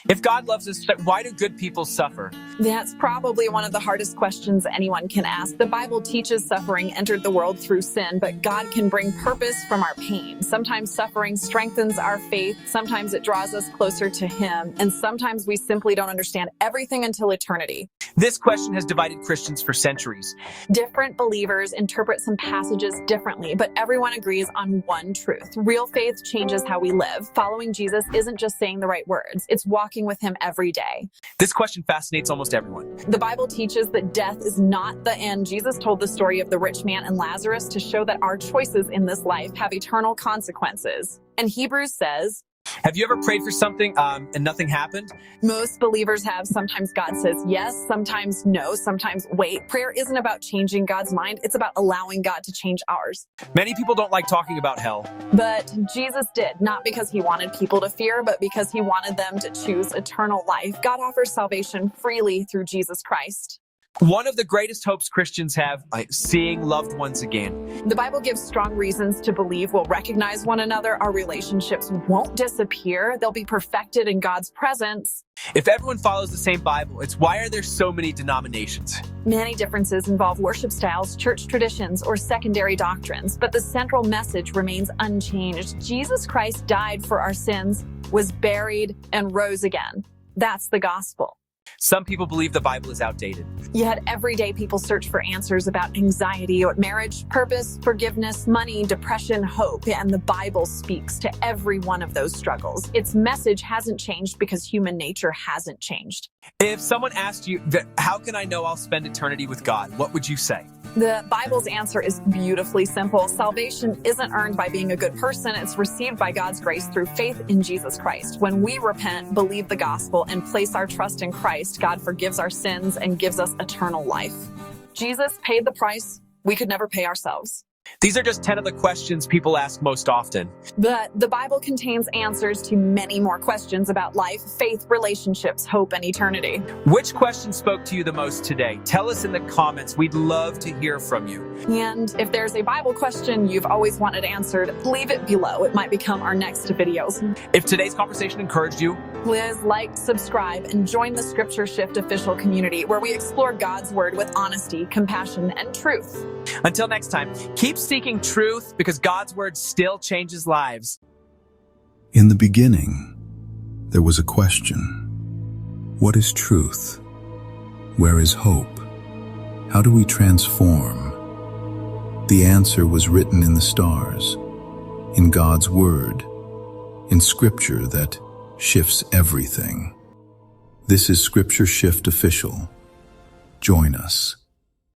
If God loves us, why do good people suffer? That's probably one of the hardest questions anyone can ask. The Bible teaches suffering entered the world through sin, but God can bring purpose from our pain. Sometimes suffering strengthens our faith, sometimes it draws us closer to Him, and sometimes we simply don't understand everything until eternity. This question has divided Christians for centuries. Different believers interpret some passages differently, but everyone agrees on one truth. Real faith changes how we live. Following Jesus isn't just saying the right words, it's walking with Him every day. This question fascinates almost everyone. The Bible teaches that death is not the end. Jesus told the story of the rich man and Lazarus to show that our choices in this life have eternal consequences. And Hebrews says, have you ever prayed for something and nothing happened? Most believers have. Sometimes God says yes, sometimes no, sometimes wait. Prayer isn't about changing God's mind. It's about allowing God to change ours. Many people don't like talking about hell. But Jesus did, not because He wanted people to fear, but because He wanted them to choose eternal life. God offers salvation freely through Jesus Christ. One of the greatest hopes Christians have is seeing loved ones again. The Bible gives strong reasons to believe we'll recognize one another. Our relationships won't disappear. They'll be perfected in God's presence. If everyone follows the same Bible, it's why are there so many denominations? Many differences involve worship styles, church traditions, or secondary doctrines, but the central message remains unchanged. Jesus Christ died for our sins, was buried, and rose again. That's the gospel. Some people believe the Bible is outdated. Yet every day people search for answers about anxiety or marriage, purpose, forgiveness, money, depression, hope, and the Bible speaks to every one of those struggles. Its message hasn't changed because human nature hasn't changed. If someone asked you, how can I know I'll spend eternity with God? What would you say? The Bible's answer is beautifully simple. Salvation isn't earned by being a good person. It's received by God's grace through faith in Jesus Christ. When we repent, believe the gospel, and place our trust in Christ, God forgives our sins and gives us eternal life. Jesus paid the price we could never pay ourselves. These are just 10 of the questions people ask most often. But the Bible contains answers to many more questions about life, faith, relationships, hope, and eternity. Which question spoke to you the most today? Tell us in the comments. We'd love to hear from you. And if there's a Bible question you've always wanted answered, leave it below. It might become our next videos. If today's conversation encouraged you, please like, subscribe, and join the Scripture Shift Official community where we explore God's Word with honesty, compassion, and truth. Until next time, keep seeking truth because God's Word still changes lives. In the beginning, there was a question. What is truth? Where is hope? How do we transform? The answer was written in the stars, in God's Word, in Scripture that shifts everything. This is Scripture Shift Official. Join us